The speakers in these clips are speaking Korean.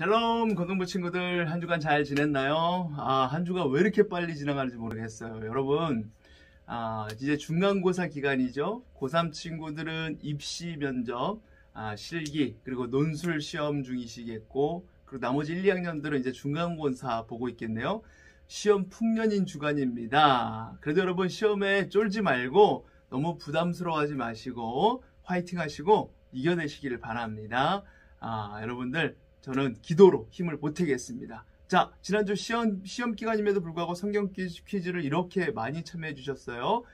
샬롬 건동부 친구들, 한 주간 잘 지냈나요? 한 주가 왜 이렇게 빨리 지나가는지 모르겠어요. 여러분, 이제 중간고사 기간이죠. 고3 친구들은 입시 면접, 실기, 그리고 논술 시험 중이시겠고, 그리고 나머지 1, 2학년들은 이제 중간고사 보고 있겠네요. 시험 풍년인 주간입니다. 그래도 여러분 시험에 쫄지 말고 너무 부담스러워하지 마시고 화이팅 하시고 이겨내시기를 바랍니다. 여러분들, 저는 기도로 힘을 보태겠습니다. 자, 지난주 시험 기간임에도 불구하고 성경 퀴즈를 이렇게 많이 참여해 주셨어요.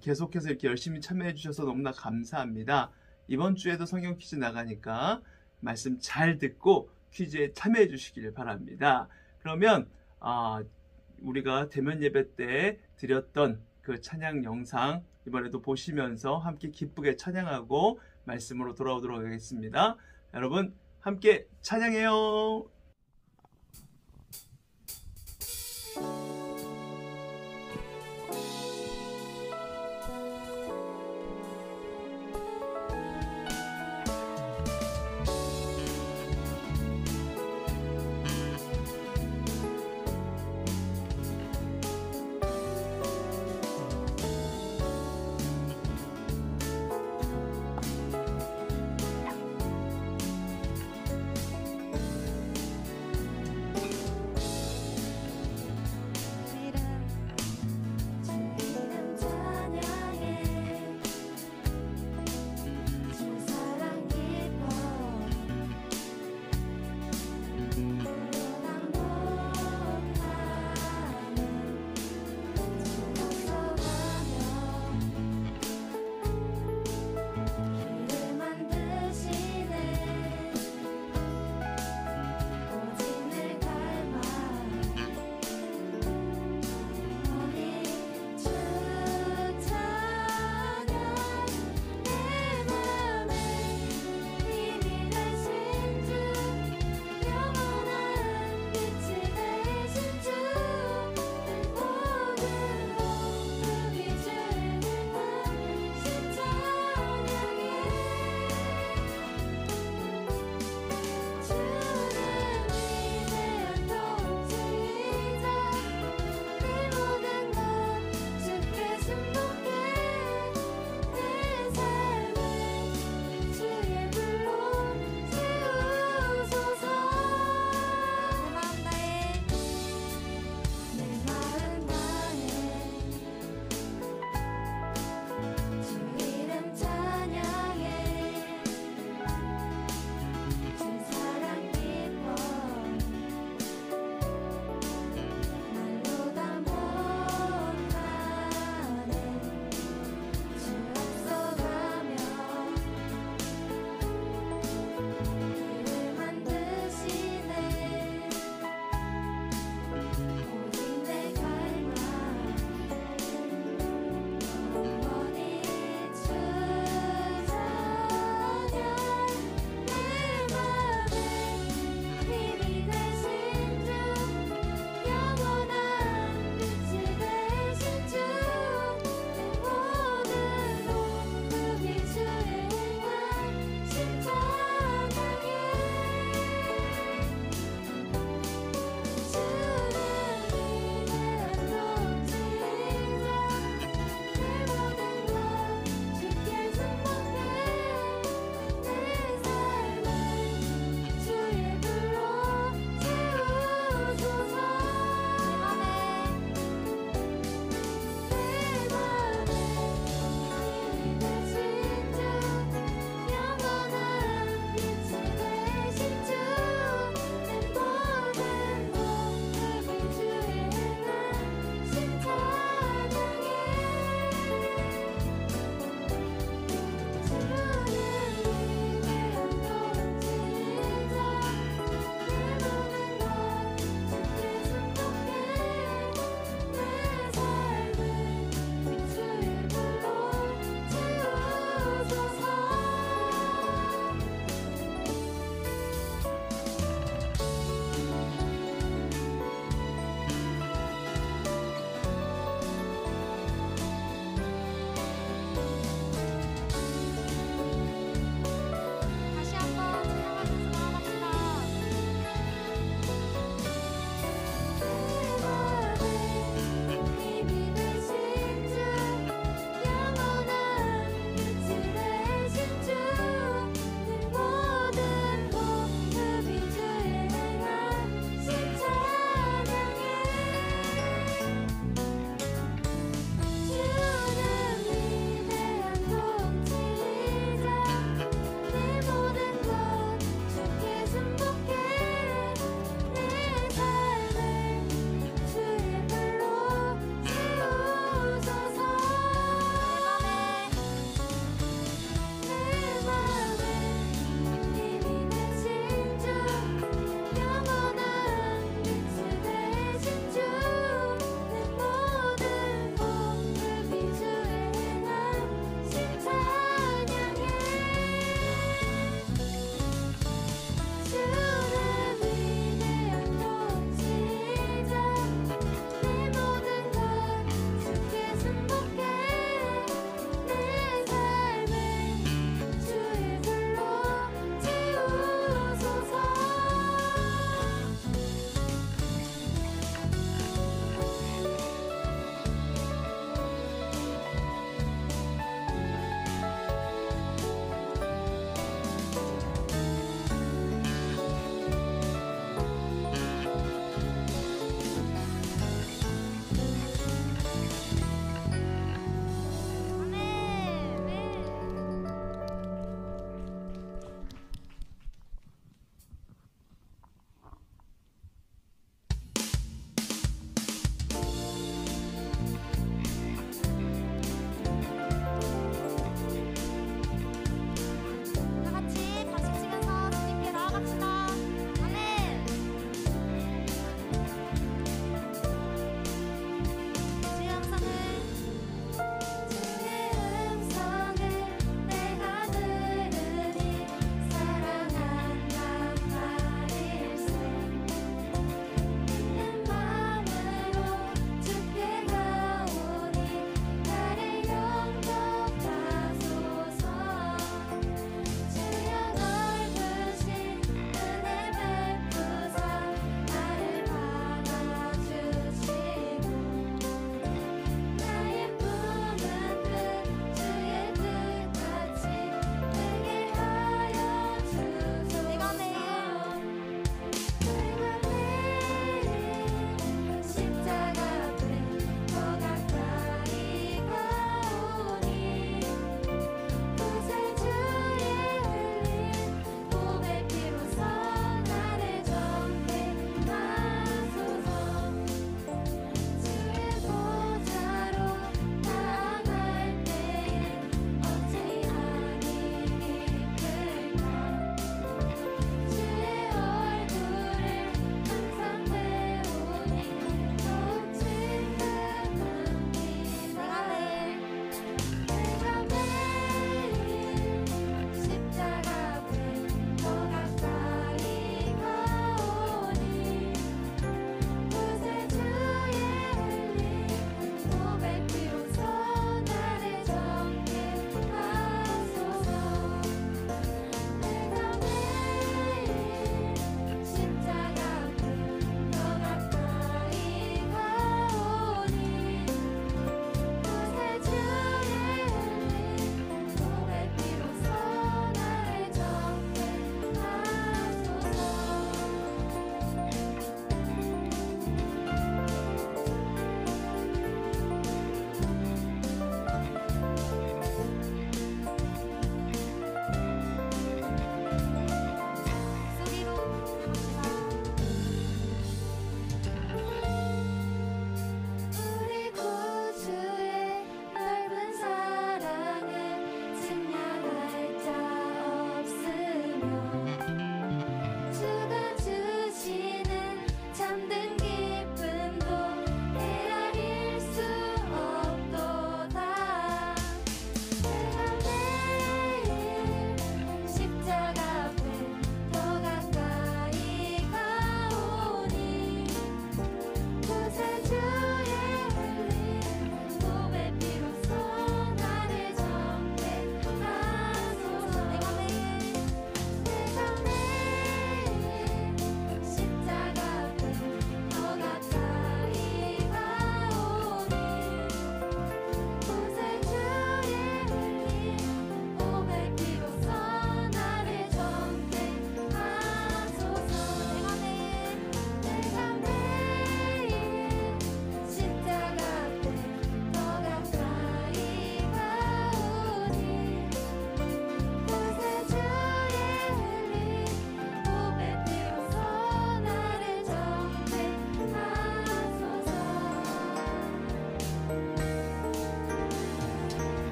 계속해서 이렇게 열심히 참여해 주셔서 너무나 감사합니다. 이번 주에도 성경 퀴즈 나가니까 말씀 잘 듣고 퀴즈에 참여해 주시길 바랍니다. 그러면 우리가 대면 예배 때 드렸던 그 찬양 영상 이번에도 보시면서 함께 기쁘게 찬양하고 말씀으로 돌아오도록 하겠습니다. 여러분 함께 찬양해요.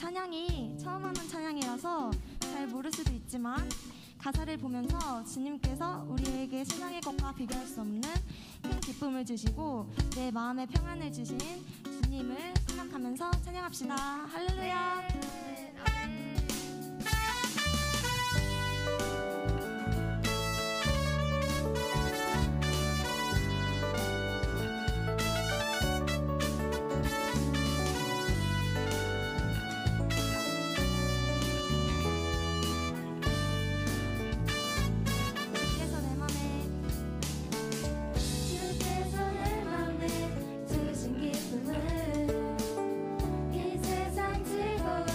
찬양이 처음 하는 찬양이라서 잘 모를 수도 있지만 가사를 보면서 주님께서 우리에게 세상의 것과 비교할 수 없는 큰 기쁨을 주시고 내 마음에 평안을 주신 주님을 생각하면서 찬양합시다. 할렐루야. 주께서 내 맘에 주신 기쁨은 이 세상 즐거움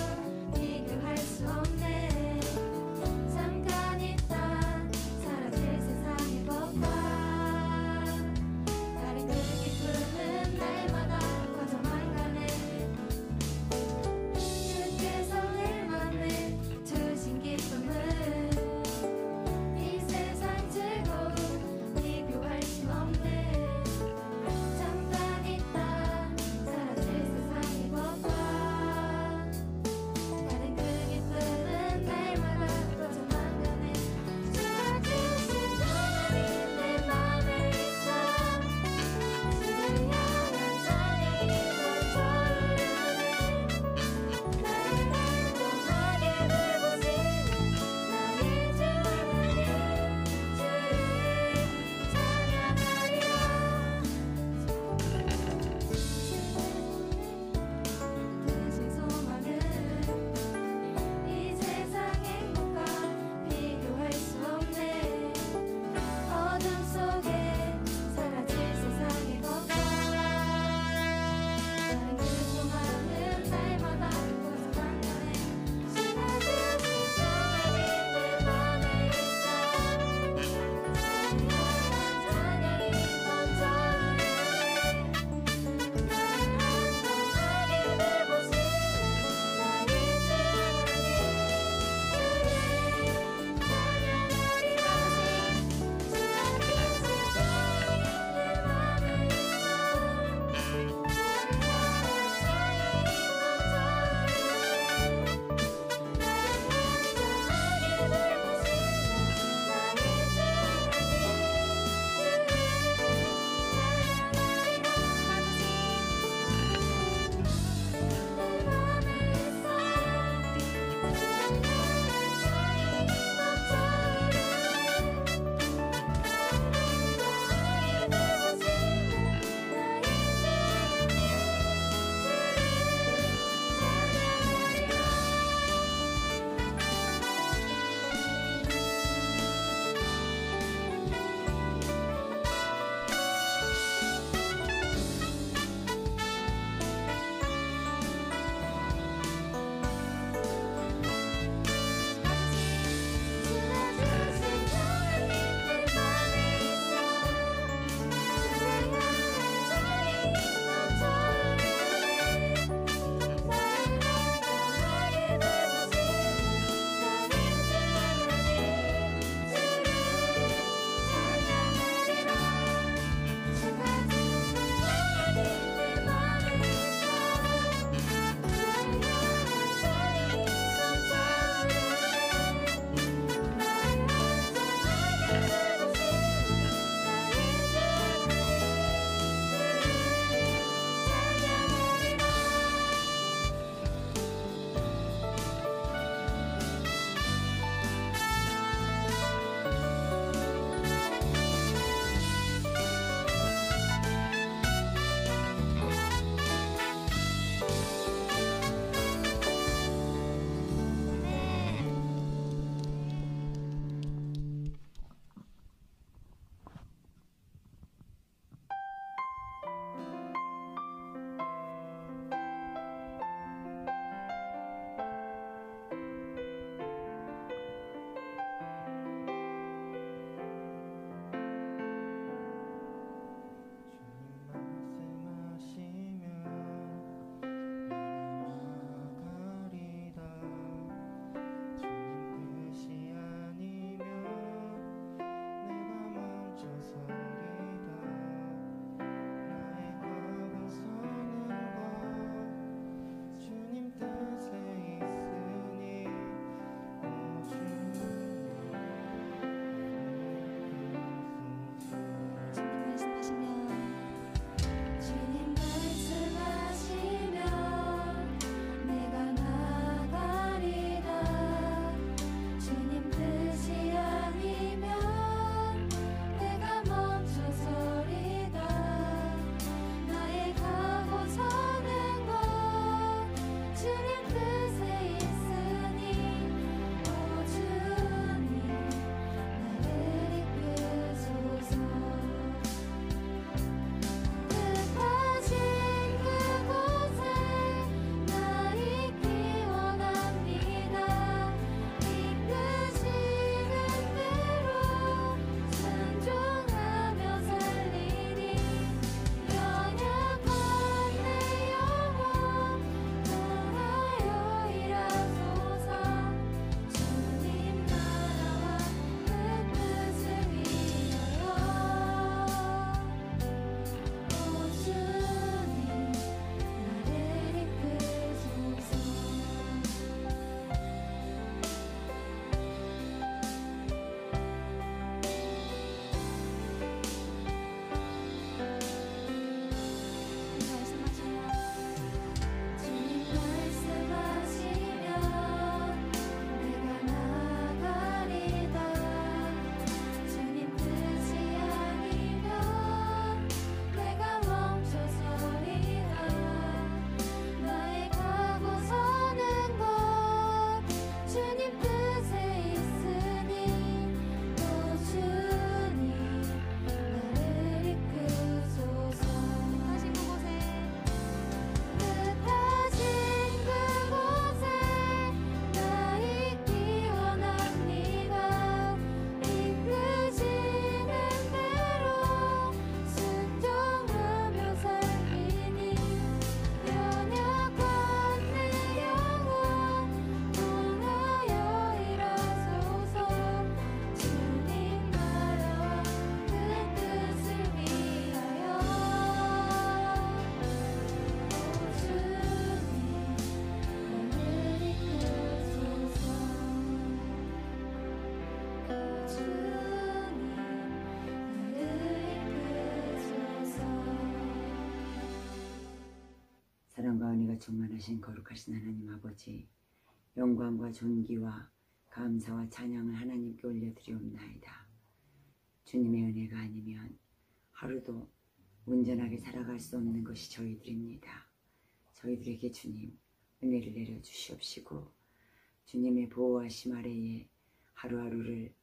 충만하신 거룩하신 하나님 아버지, 영광과 존귀와 감사와 찬양을 하나님께 올려드리옵나이다. 주님의 은혜가 아니면 하루도 온전하게 살아갈 수 없는 것이 저희들입니다. 저희들에게 주님 은혜를 내려주시옵시고 주님의 보호하심 아래에 하루하루를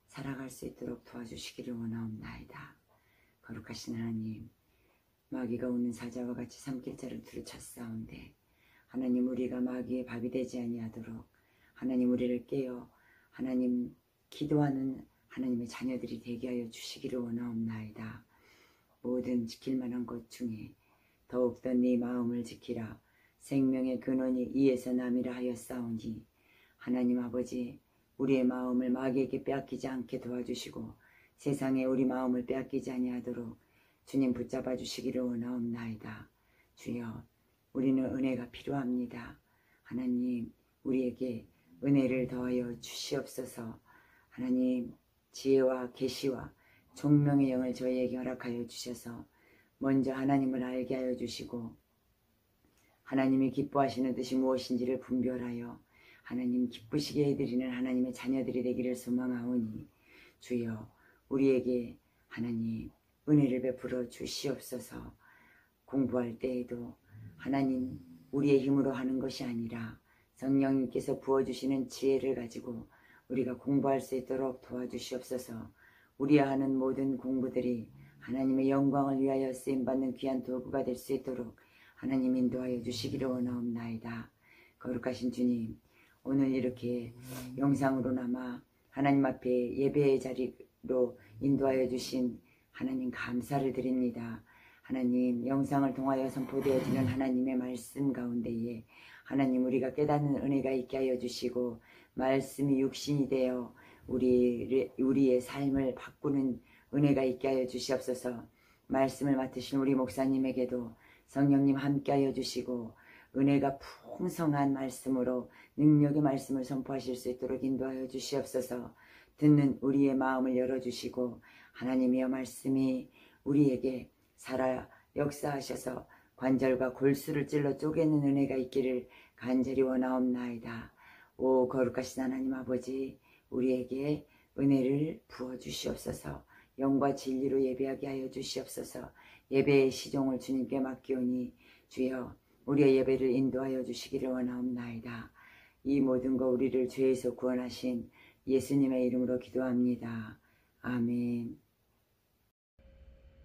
살아갈 수 있도록 도와주시기를 원하옵나이다. 거룩하신 하나님, 마귀가 오는 사자와 같이 삼킬자를 두루쳤사온데 하나님, 우리가 마귀의 밥이 되지 아니하도록 하나님 우리를 깨어 하나님 기도하는 하나님의 자녀들이 되게 하여 주시기를 원하옵나이다. 모든 지킬 만한 것 중에 더욱더 네 마음을 지키라. 생명의 근원이 이에서 남이라 하였사오니 하나님 아버지, 우리의 마음을 마귀에게 빼앗기지 않게 도와주시고 세상에 우리 마음을 빼앗기지 아니하도록 주님 붙잡아 주시기를 원하옵나이다. 주여, 우리는 은혜가 필요합니다. 하나님, 우리에게 은혜를 더하여 주시옵소서. 하나님, 지혜와 계시와 총명의 영을 저희에게 허락하여 주셔서 먼저 하나님을 알게 하여 주시고 하나님이 기뻐하시는 뜻이 무엇인지를 분별하여 하나님 기쁘시게 해드리는 하나님의 자녀들이 되기를 소망하오니 주여, 우리에게 하나님 은혜를 베풀어 주시옵소서. 공부할 때에도 하나님 우리의 힘으로 하는 것이 아니라 성령님께서 부어주시는 지혜를 가지고 우리가 공부할 수 있도록 도와주시옵소서. 우리가 하는 모든 공부들이 하나님의 영광을 위하여 쓰임받는 귀한 도구가 될 수 있도록 하나님 인도하여 주시기를 원하옵나이다. 거룩하신 주님, 오늘 이렇게 영상으로나마 하나님 앞에 예배의 자리로 인도하여 주신 하나님 감사를 드립니다. 하나님, 영상을 통하여 선포되어지는 하나님의 말씀 가운데에 하나님 우리가 깨닫는 은혜가 있게 하여 주시고 말씀이 육신이 되어 우리의 삶을 바꾸는 은혜가 있게 하여 주시옵소서. 말씀을 맡으신 우리 목사님에게도 성령님 함께 하여 주시고 은혜가 풍성한 말씀으로 능력의 말씀을 선포하실 수 있도록 인도하여 주시옵소서. 듣는 우리의 마음을 열어주시고 하나님의 말씀이 우리에게 살아 역사하셔서 관절과 골수를 찔러 쪼개는 은혜가 있기를 간절히 원하옵나이다. 오 거룩하신 하나님 아버지, 우리에게 은혜를 부어주시옵소서. 영과 진리로 예배하게 하여 주시옵소서. 예배의 시종을 주님께 맡기오니 주여, 우리의 예배를 인도하여 주시기를 원하옵나이다. 이 모든 거 우리를 죄에서 구원하신 예수님의 이름으로 기도합니다. 아멘.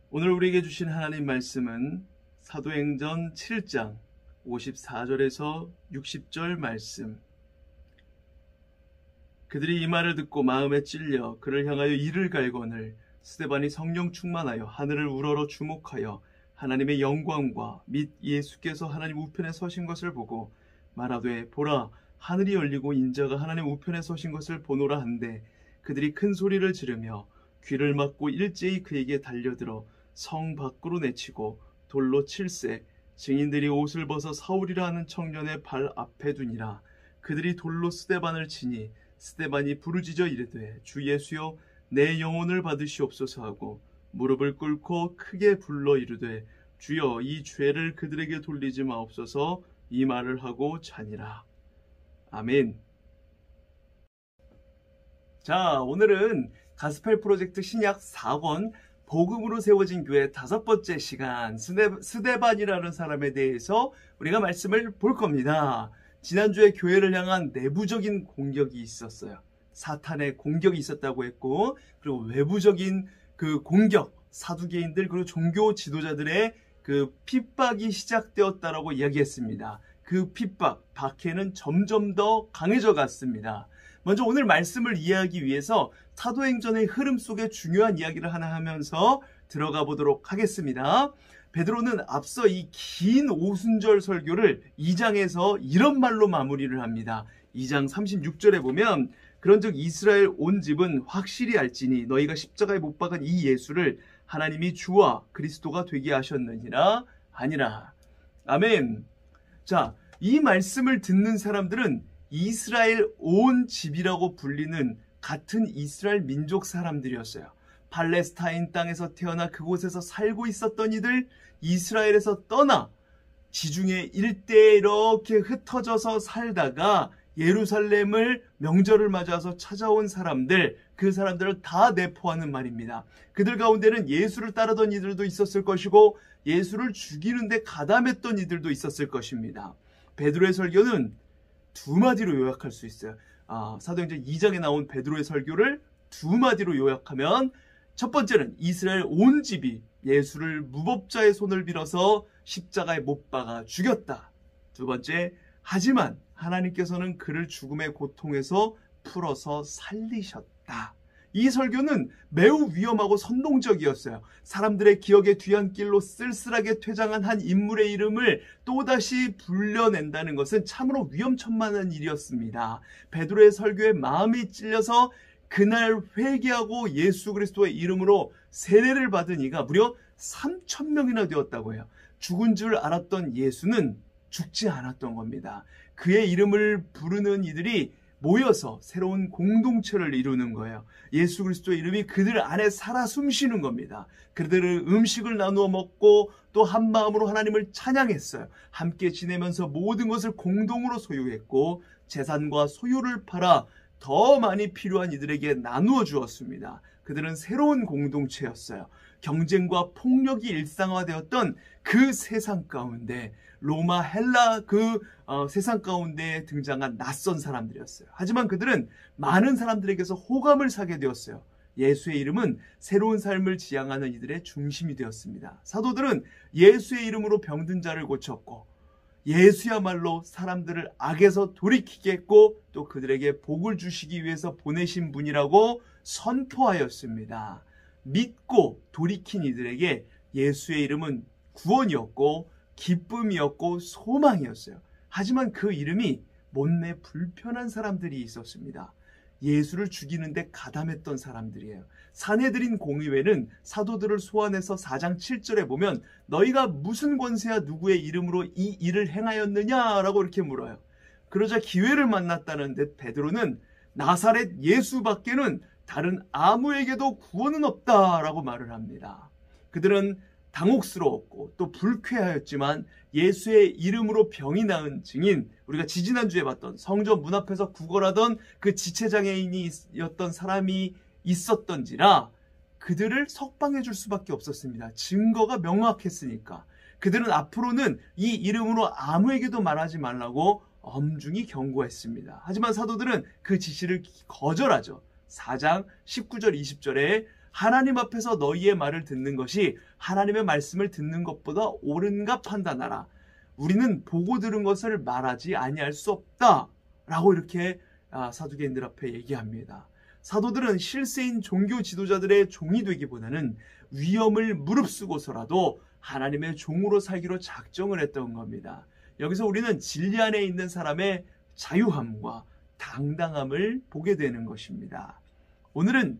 오늘 우리에게 주신 하나님 말씀은 사도행전 7장 54절에서 60절 말씀. 그들이 이 말을 듣고 마음에 찔려 그를 향하여 이를 갈거늘 스데반이 성령 충만하여 하늘을 우러러 주목하여 하나님의 영광과 및 예수께서 하나님 우편에 서신 것을 보고 말하되 보라, 하늘이 열리고 인자가 하나님 우편에 서신 것을 보노라 한데 그들이 큰 소리를 지르며 귀를 막고 일제히 그에게 달려들어 성 밖으로 내치고 돌로 칠세. 증인들이 옷을 벗어 사울이라 하는 청년의 발 앞에 두니라. 그들이 돌로 스데반을 치니 스데반이 부르짖어 이르되 주 예수여, 내 영혼을 받으시옵소서 하고 무릎을 꿇고 크게 불러 이르되 주여, 이 죄를 그들에게 돌리지 마옵소서. 이 말을 하고 자니라. 아멘. 자, 오늘은 가스펠 프로젝트 신약 4권 복음으로 세워진 교회 5번째 시간, 스데반이라는 사람에 대해서 우리가 말씀을 볼 겁니다. 지난주에 교회를 향한 내부적인 공격이 있었어요. 사탄의 공격이 있었다고 했고, 그리고 외부적인 그 공격, 사두개인들 그리고 종교 지도자들의 그 핍박이 시작되었다라고 이야기했습니다. 그 핍박, 박해는 점점 더 강해져 갔습니다. 먼저 오늘 말씀을 이해하기 위해서 사도행전의 흐름 속에 중요한 이야기를 하나 하면서 들어가 보도록 하겠습니다. 베드로는 앞서 이 긴 오순절 설교를 2장에서 이런 말로 마무리를 합니다. 2장 36절에 보면 그런즉 이스라엘 온 집은 확실히 알지니 너희가 십자가에 못 박은 이 예수를 하나님이 주와 그리스도가 되게 하셨느니라 아니라. 아멘. 자, 이 말씀을 듣는 사람들은 이스라엘 온 집이라고 불리는 같은 이스라엘 민족 사람들이었어요. 팔레스타인 땅에서 태어나 그곳에서 살고 있었던 이들, 이스라엘에서 떠나 지중해 일대에 이렇게 흩어져서 살다가 예루살렘을 명절을 맞아서 찾아온 사람들, 그 사람들을 다 내포하는 말입니다. 그들 가운데는 예수를 따르던 이들도 있었을 것이고 예수를 죽이는데 가담했던 이들도 있었을 것입니다. 베드로의 설교는 두 마디로 요약할 수 있어요. 사도행전 2장에 나온 베드로의 설교를 두 마디로 요약하면, 첫 번째는 이스라엘 온 집이 예수를 무법자의 손을 빌어서 십자가에 못 박아 죽였다. 두 번째, 하지만 하나님께서는 그를 죽음의 고통에서 풀어서 살리셨다. 이 설교는 매우 위험하고 선동적이었어요. 사람들의 기억의 뒤안길로 쓸쓸하게 퇴장한 한 인물의 이름을 또다시 불려낸다는 것은 참으로 위험천만한 일이었습니다. 베드로의 설교에 마음이 찔려서 그날 회개하고 예수 그리스도의 이름으로 세례를 받은 이가 무려 3,000명이나 되었다고 해요. 죽은 줄 알았던 예수는 죽지 않았던 겁니다. 그의 이름을 부르는 이들이 모여서 새로운 공동체를 이루는 거예요. 예수 그리스도의 이름이 그들 안에 살아 숨쉬는 겁니다. 그들은 음식을 나누어 먹고 또 한 마음으로 하나님을 찬양했어요. 함께 지내면서 모든 것을 공동으로 소유했고 재산과 소유를 팔아 더 많이 필요한 이들에게 나누어 주었습니다. 그들은 새로운 공동체였어요. 경쟁과 폭력이 일상화되었던 그 세상 가운데, 로마, 헬라 세상 가운데 등장한 낯선 사람들이었어요. 하지만 그들은 많은 사람들에게서 호감을 사게 되었어요. 예수의 이름은 새로운 삶을 지향하는 이들의 중심이 되었습니다. 사도들은 예수의 이름으로 병든 자를 고쳤고, 예수야말로 사람들을 악에서 돌이키게 했고 또 그들에게 복을 주시기 위해서 보내신 분이라고 선포하였습니다. 믿고 돌이킨 이들에게 예수의 이름은 구원이었고 기쁨이었고 소망이었어요. 하지만 그 이름이 못내 불편한 사람들이 있었습니다. 예수를 죽이는데 가담했던 사람들이에요. 산헤드린 공의회는 사도들을 소환해서 4장 7절에 보면 너희가 무슨 권세야 누구의 이름으로 이 일을 행하였느냐라고 이렇게 물어요. 그러자 기회를 만났다는 듯 베드로는 나사렛 예수밖에는 다른 아무에게도 구원은 없다라고 말을 합니다. 그들은 당혹스러웠고 또 불쾌하였지만 예수의 이름으로 병이 나은 증인, 우리가 지지난주에 봤던 성전 문 앞에서 구걸하던 그 지체장애인이었던 사람이 있었던지라 그들을 석방해 줄 수밖에 없었습니다. 증거가 명확했으니까. 그들은 앞으로는 이 이름으로 아무에게도 말하지 말라고 엄중히 경고했습니다. 하지만 사도들은 그 지시를 거절하죠. 4장 19절 20절에 하나님 앞에서 너희의 말을 듣는 것이 하나님의 말씀을 듣는 것보다 옳은가 판단하라. 우리는 보고 들은 것을 말하지 아니할 수 없다 라고 이렇게 사두개인들 앞에 얘기합니다. 사도들은 실세인 종교 지도자들의 종이 되기보다는 위험을 무릅쓰고서라도 하나님의 종으로 살기로 작정을 했던 겁니다. 여기서 우리는 진리 안에 있는 사람의 자유함과 당당함을 보게 되는 것입니다. 오늘은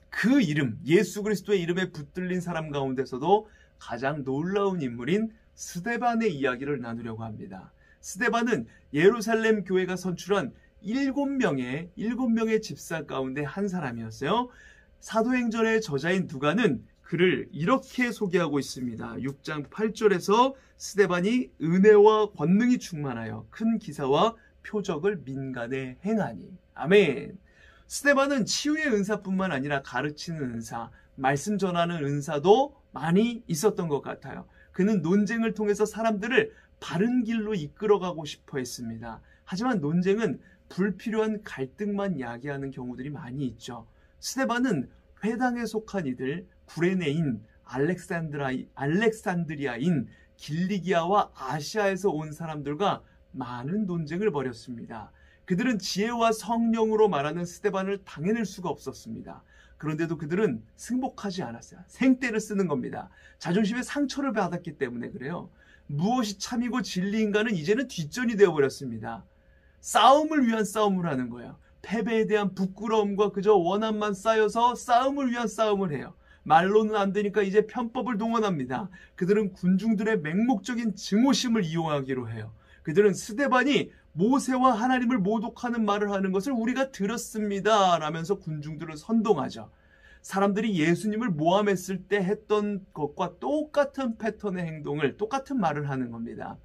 그 이름, 예수 그리스도의 이름에 붙들린 사람 가운데서도 가장 놀라운 인물인 스데반의 이야기를 나누려고 합니다. 스데반은 예루살렘 교회가 선출한 7명의 집사 가운데 한 사람이었어요. 사도행전의 저자인 누가는 그를 이렇게 소개하고 있습니다. 6장 8절에서 스데반이 은혜와 권능이 충만하여 큰 기사와 표적을 민간에 행하니. 아멘. 스데반은 치유의 은사뿐만 아니라 가르치는 은사, 말씀 전하는 은사도 많이 있었던 것 같아요. 그는 논쟁을 통해서 사람들을 바른 길로 이끌어가고 싶어 했습니다. 하지만 논쟁은 불필요한 갈등만 야기하는 경우들이 많이 있죠. 스데반은 회당에 속한 이들, 구레네인, 알렉산드리아인, 길리기아와 아시아에서 온 사람들과 많은 논쟁을 벌였습니다. 그들은 지혜와 성령으로 말하는 스데반을 당해낼 수가 없었습니다. 그런데도 그들은 승복하지 않았어요. 생떼를 쓰는 겁니다. 자존심에 상처를 받았기 때문에 그래요. 무엇이 참이고 진리인가는 이제는 뒷전이 되어버렸습니다. 싸움을 위한 싸움을 하는 거예요. 패배에 대한 부끄러움과 그저 원한만 쌓여서 싸움을 위한 싸움을 해요. 말로는 안 되니까 이제 편법을 동원합니다. 그들은 군중들의 맹목적인 증오심을 이용하기로 해요. 그들은 스데반이 모세와 하나님을 모독하는 말을 하는 것을 우리가 들었습니다 라면서 군중들을 선동하죠. 사람들이 예수님을 모함했을 때 했던 것과 똑같은 패턴의 행동을, 똑같은 말을 하는 겁니다.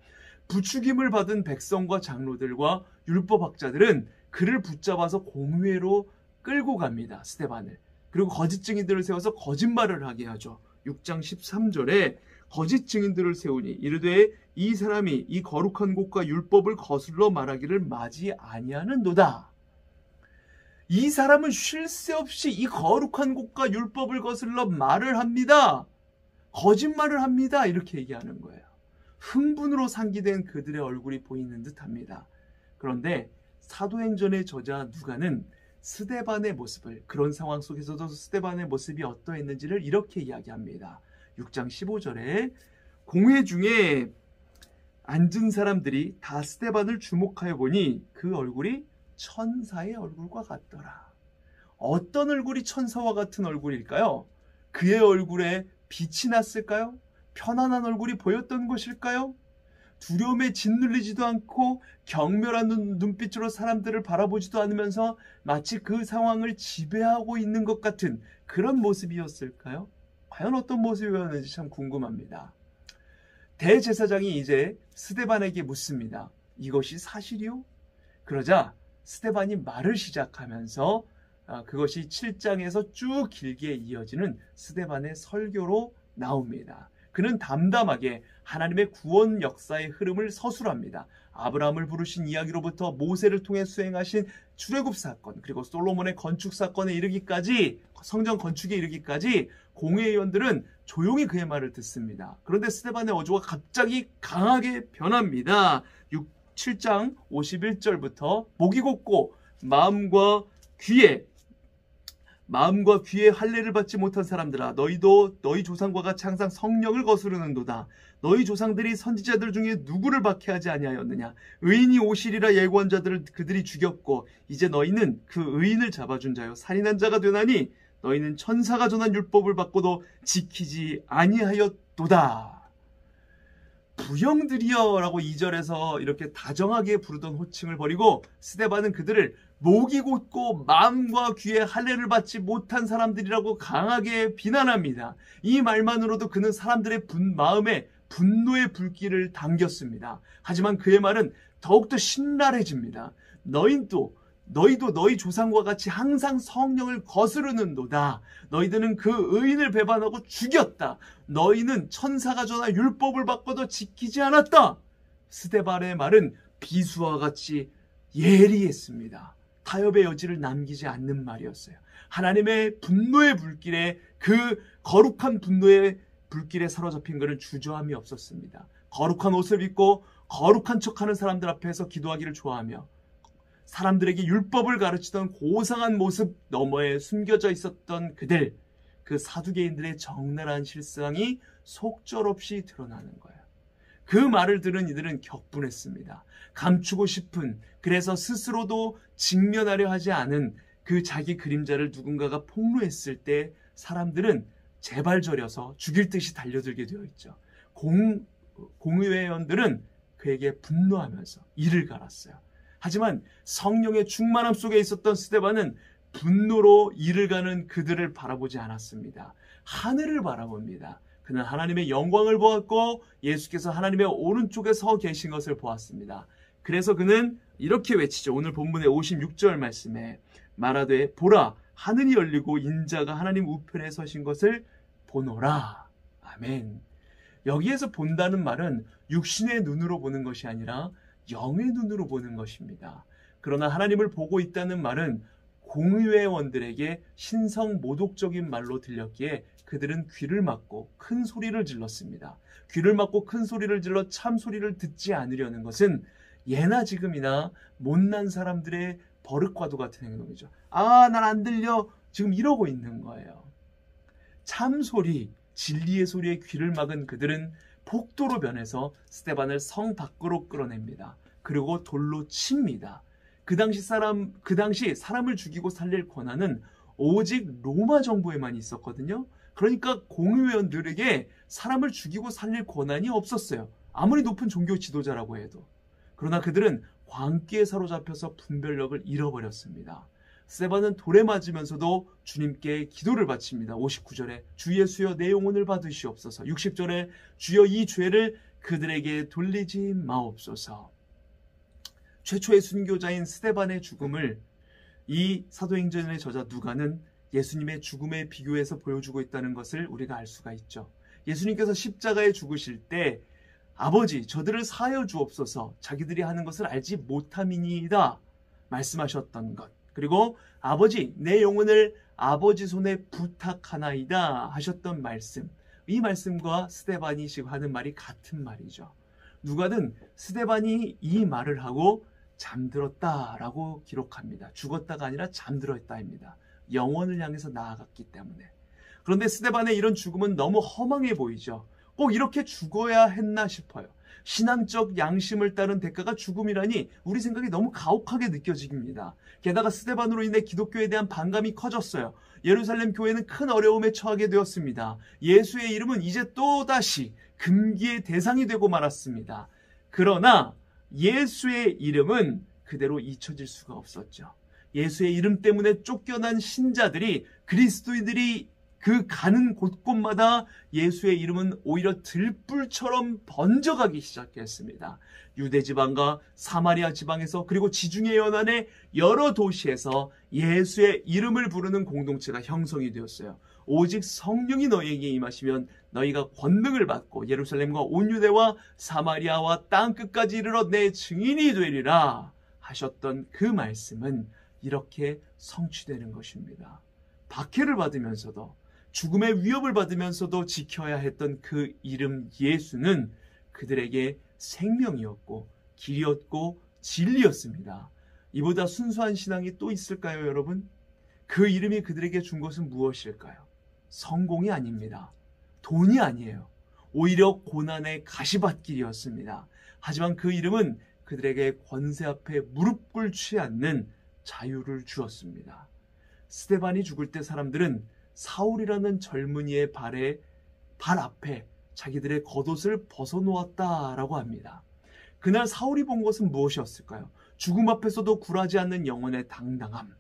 부추김을 받은 백성과 장로들과 율법학자들은 그를 붙잡아서 공회로 끌고 갑니다. 스데반을. 그리고 거짓 증인들을 세워서 거짓말을 하게 하죠. 6장 13절에 거짓 증인들을 세우니 이르되 이 사람이 이 거룩한 곳과 율법을 거슬러 말하기를 마지 아니하는도다. 이 사람은 쉴 새 없이 이 거룩한 곳과 율법을 거슬러 말을 합니다. 거짓말을 합니다. 이렇게 얘기하는 거예요. 흥분으로 상기된 그들의 얼굴이 보이는 듯합니다. 그런데 사도행전의 저자 누가는 스데반의 모습을, 그런 상황 속에서도 스데반의 모습이 어떠했는지를 이렇게 이야기합니다. 6장 15절에 공회 중에 앉은 사람들이 다 스데반을 주목하여 보니 그 얼굴이 천사의 얼굴과 같더라. 어떤 얼굴이 천사와 같은 얼굴일까요? 그의 얼굴에 빛이 났을까요? 편안한 얼굴이 보였던 것일까요? 두려움에 짓눌리지도 않고 경멸한 눈빛으로 사람들을 바라보지도 않으면서 마치 그 상황을 지배하고 있는 것 같은 그런 모습이었을까요? 과연 어떤 모습이었는지 참 궁금합니다. 대제사장이 이제 스데반에게 묻습니다. 이것이 사실이요? 그러자 스데반이 말을 시작하면서 그것이 7장에서 쭉 길게 이어지는 스데반의 설교로 나옵니다. 그는 담담하게 하나님의 구원 역사의 흐름을 서술합니다. 아브라함을 부르신 이야기로부터 모세를 통해 수행하신 출애굽 사건, 그리고 솔로몬의 건축 사건에 이르기까지, 성전 건축에 이르기까지 공회의원들은 조용히 그의 말을 듣습니다. 그런데 스데반의 어조가 갑자기 강하게 변합니다. 7장 51절부터 목이 곧고 마음과 귀에 할례를 받지 못한 사람들아, 너희도 너희 조상과 같이 항상 성령을 거스르는도다. 너희 조상들이 선지자들 중에 누구를 박해하지 아니하였느냐? 의인이 오시리라 예고한 자들을 그들이 죽였고 이제 너희는 그 의인을 잡아준 자요 살인한 자가 되나니 너희는 천사가 전한 율법을 받고도 지키지 아니하였도다. 부형들이여 라고 2절에서 이렇게 다정하게 부르던 호칭을 버리고 스데반은 그들을 목이 곧고 마음과 귀에 할례를 받지 못한 사람들이라고 강하게 비난합니다. 이 말만으로도 그는 사람들의 마음에 분노의 불길을 당겼습니다. 하지만 그의 말은 더욱더 신랄해집니다. 너희도 너희 조상과 같이 항상 성령을 거스르는도다. 너희들은 그 의인을 배반하고 죽였다. 너희는 천사가 전한 율법을 받고도 지키지 않았다. 스데반의 말은 비수와 같이 예리했습니다. 타협의 여지를 남기지 않는 말이었어요. 하나님의 분노의 불길에, 그 거룩한 분노의 불길에 사로잡힌 그는 주저함이 없었습니다. 거룩한 옷을 입고 거룩한 척하는 사람들 앞에서 기도하기를 좋아하며 사람들에게 율법을 가르치던 고상한 모습 너머에 숨겨져 있었던 그들, 그 사두개인들의 적나라한 실상이 속절없이 드러나는 거예요. 그 말을 들은 이들은 격분했습니다. 감추고 싶은, 그래서 스스로도 직면하려 하지 않은 그 자기 그림자를 누군가가 폭로했을 때 사람들은 재발저려서 죽일 듯이 달려들게 되어 있죠. 공의회원들은 그에게 분노하면서 이를 갈았어요. 하지만 성령의 충만함 속에 있었던 스데반은 분노로 이를 가는 그들을 바라보지 않았습니다. 하늘을 바라봅니다. 그는 하나님의 영광을 보았고 예수께서 하나님의 오른쪽에 서 계신 것을 보았습니다. 그래서 그는 이렇게 외치죠. 오늘 본문의 56절 말씀에 말하되 보라 하늘이 열리고 인자가 하나님 우편에 서신 것을 보노라. 아멘. 여기에서 본다는 말은 육신의 눈으로 보는 것이 아니라 영의 눈으로 보는 것입니다. 그러나 하나님을 보고 있다는 말은 공의회원들에게 신성 모독적인 말로 들렸기에 그들은 귀를 막고 큰 소리를 질렀습니다. 귀를 막고 큰 소리를 질러 참 소리를 듣지 않으려는 것은 예나 지금이나 못난 사람들의 버릇과도 같은 행동이죠. 난 안 들려. 지금 이러고 있는 거예요. 참 소리, 진리의 소리에 귀를 막은 그들은 폭도로 변해서 스데반을 성 밖으로 끌어냅니다. 그리고 돌로 칩니다. 그 당시 사람을 죽이고 살릴 권한은 오직 로마 정부에만 있었거든요. 그러니까 공의회원들에게 사람을 죽이고 살릴 권한이 없었어요. 아무리 높은 종교 지도자라고 해도. 그러나 그들은 광기에 사로잡혀서 분별력을 잃어버렸습니다. 스데반은 돌에 맞으면서도 주님께 기도를 바칩니다. 59절에 주 예수여 내 영혼을 받으시옵소서. 60절에 주여 이 죄를 그들에게 돌리지 마옵소서. 최초의 순교자인 스데반의 죽음을 이 사도행전의 저자 누가는 예수님의 죽음에 비교해서 보여주고 있다는 것을 우리가 알 수가 있죠. 예수님께서 십자가에 죽으실 때 아버지 저들을 사하여 주옵소서 자기들이 하는 것을 알지 못함이니이다 말씀하셨던 것, 그리고 아버지 내 영혼을 아버지 손에 부탁하나이다 하셨던 말씀, 이 말씀과 스데반이 지금 하는 말이 같은 말이죠. 누가는 스데반이 이 말을 하고 잠들었다라고 기록합니다. 죽었다가 아니라 잠들었다입니다. 영원을 향해서 나아갔기 때문에. 그런데 스데반의 이런 죽음은 너무 허망해 보이죠. 꼭 이렇게 죽어야 했나 싶어요. 신앙적 양심을 따른 대가가 죽음이라니 우리 생각이 너무 가혹하게 느껴집니다. 게다가 스데반으로 인해 기독교에 대한 반감이 커졌어요. 예루살렘 교회는 큰 어려움에 처하게 되었습니다. 예수의 이름은 이제 또다시 금기의 대상이 되고 말았습니다. 그러나 예수의 이름은 그대로 잊혀질 수가 없었죠. 예수의 이름 때문에 쫓겨난 신자들이, 그리스도인들이 그 가는 곳곳마다 예수의 이름은 오히려 들불처럼 번져가기 시작했습니다. 유대 지방과 사마리아 지방에서, 그리고 지중해 연안의 여러 도시에서 예수의 이름을 부르는 공동체가 형성이 되었어요. 오직 성령이 너희에게 임하시면 너희가 권능을 받고 예루살렘과 온 유대와 사마리아와 땅끝까지 이르러 내 증인이 되리라 하셨던 그 말씀은 이렇게 성취되는 것입니다. 박해를 받으면서도, 죽음의 위협을 받으면서도 지켜야 했던 그 이름 예수는 그들에게 생명이었고 길이었고 진리였습니다. 이보다 순수한 신앙이 또 있을까요, 여러분? 그 이름이 그들에게 준 것은 무엇일까요? 성공이 아닙니다. 돈이 아니에요. 오히려 고난의 가시밭길이었습니다. 하지만 그 이름은 그들에게 권세 앞에 무릎 꿇지 않는 자유를 주었습니다. 스데반이 죽을 때 사람들은 사울이라는 젊은이의 발 앞에 자기들의 겉옷을 벗어놓았다라고 합니다. 그날 사울이 본 것은 무엇이었을까요? 죽음 앞에서도 굴하지 않는 영혼의 당당함,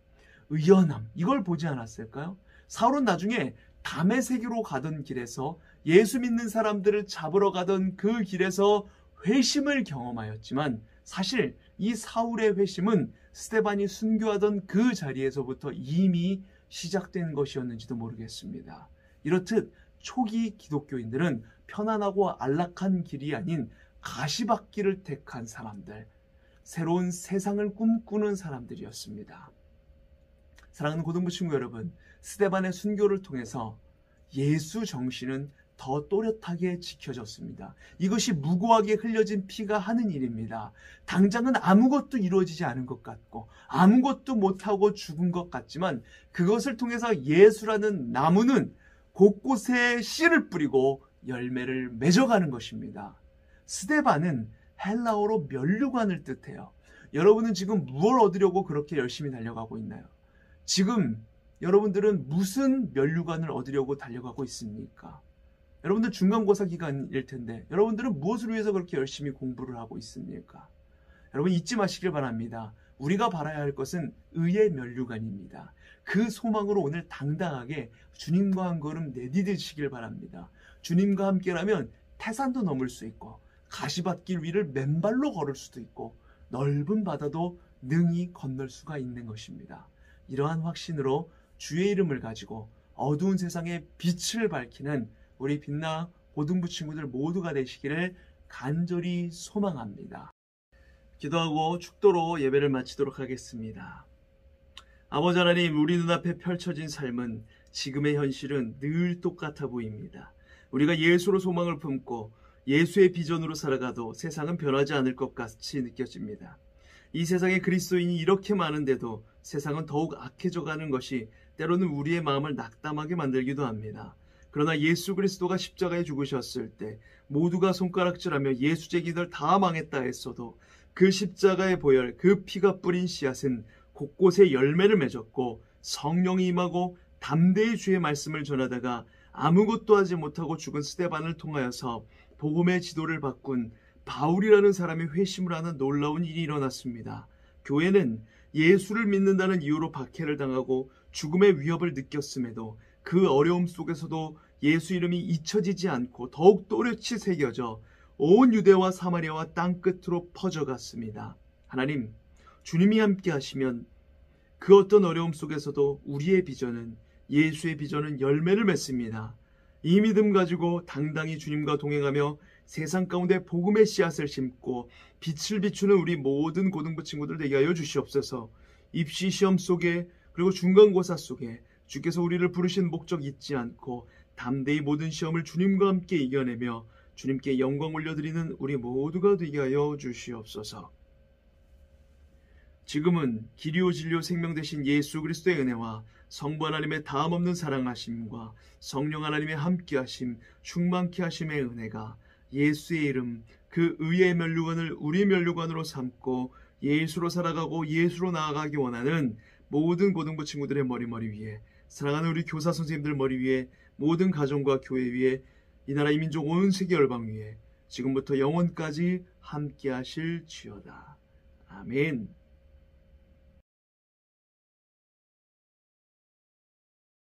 의연함, 이걸 보지 않았을까요? 사울은 나중에 다메섹으로 가던 길에서, 예수 믿는 사람들을 잡으러 가던 그 길에서 회심을 경험하였지만, 사실 이 사울의 회심은 스데반이 순교하던 그 자리에서부터 이미 시작된 것이었는지도 모르겠습니다. 이렇듯 초기 기독교인들은 편안하고 안락한 길이 아닌 가시밭길을 택한 사람들, 새로운 세상을 꿈꾸는 사람들이었습니다. 사랑하는 고등부 친구 여러분, 스데반의 순교를 통해서 예수 정신은 더 또렷하게 지켜졌습니다. 이것이 무고하게 흘려진 피가 하는 일입니다. 당장은 아무것도 이루어지지 않은 것 같고 아무것도 못하고 죽은 것 같지만, 그것을 통해서 예수라는 나무는 곳곳에 씨를 뿌리고 열매를 맺어가는 것입니다. 스데반은 헬라어로 면류관을 뜻해요. 여러분은 지금 무엇을 얻으려고 그렇게 열심히 달려가고 있나요? 지금 여러분들은 무슨 면류관을 얻으려고 달려가고 있습니까? 여러분들 중간고사 기간일 텐데 여러분들은 무엇을 위해서 그렇게 열심히 공부를 하고 있습니까? 여러분 잊지 마시길 바랍니다. 우리가 바라야 할 것은 의의 면류관입니다. 그 소망으로 오늘 당당하게 주님과 한 걸음 내디디시길 바랍니다. 주님과 함께라면 태산도 넘을 수 있고 가시밭길 위를 맨발로 걸을 수도 있고 넓은 바다도 능히 건널 수가 있는 것입니다. 이러한 확신으로 주의 이름을 가지고 어두운 세상에 빛을 밝히는 우리 빛나 고등부 친구들 모두가 되시기를 간절히 소망합니다. 기도하고 축도로 예배를 마치도록 하겠습니다. 아버지 하나님, 우리 눈앞에 펼쳐진 삶은, 지금의 현실은 늘 똑같아 보입니다. 우리가 예수로 소망을 품고 예수의 비전으로 살아가도 세상은 변하지 않을 것 같이 느껴집니다. 이 세상에 그리스도인이 이렇게 많은데도 세상은 더욱 악해져 가는 것이 때로는 우리의 마음을 낙담하게 만들기도 합니다. 그러나 예수 그리스도가 십자가에 죽으셨을 때 모두가 손가락질하며 예수쟁이들 다 망했다 했어도 그 십자가의 보혈, 그 피가 뿌린 씨앗은 곳곳에 열매를 맺었고 성령이 임하고 담대히 주의 말씀을 전하다가 아무것도 하지 못하고 죽은 스데반을 통하여서 복음의 지도를 바꾼 바울이라는 사람이 회심을 하는 놀라운 일이 일어났습니다. 교회는 예수를 믿는다는 이유로 박해를 당하고 죽음의 위협을 느꼈음에도 그 어려움 속에서도 예수 이름이 잊혀지지 않고 더욱 또렷이 새겨져 온 유대와 사마리아와 땅끝으로 퍼져갔습니다. 하나님, 주님이 함께 하시면 그 어떤 어려움 속에서도 우리의 비전은, 예수의 비전은 열매를 맺습니다. 이 믿음 가지고 당당히 주님과 동행하며 세상 가운데 복음의 씨앗을 심고 빛을 비추는 우리 모든 고등부 친구들 되게 하여 주시옵소서. 입시 시험 속에 그리고 중간고사 속에 주께서 우리를 부르신 목적 잊지 않고 담대히 모든 시험을 주님과 함께 이겨내며 주님께 영광 올려드리는 우리 모두가 되게 하여 주시옵소서. 지금은 길이요 진리요 생명 되신 예수 그리스도의 은혜와 성부 하나님의 다함없는 사랑하심과 성령 하나님의 함께하심, 충만케 하심의 은혜가 예수의 이름, 그 의의 면류관을 우리 면류관으로 삼고 예수로 살아가고 예수로 나아가기 원하는 모든 고등부 친구들의 머리 위에, 사랑하는 우리 교사 선생님들 머리 위에, 모든 가정과 교회 위에, 이 나라 이 민족 온 세계 열방 위에 지금부터 영원까지 함께 하실지어다. 아멘.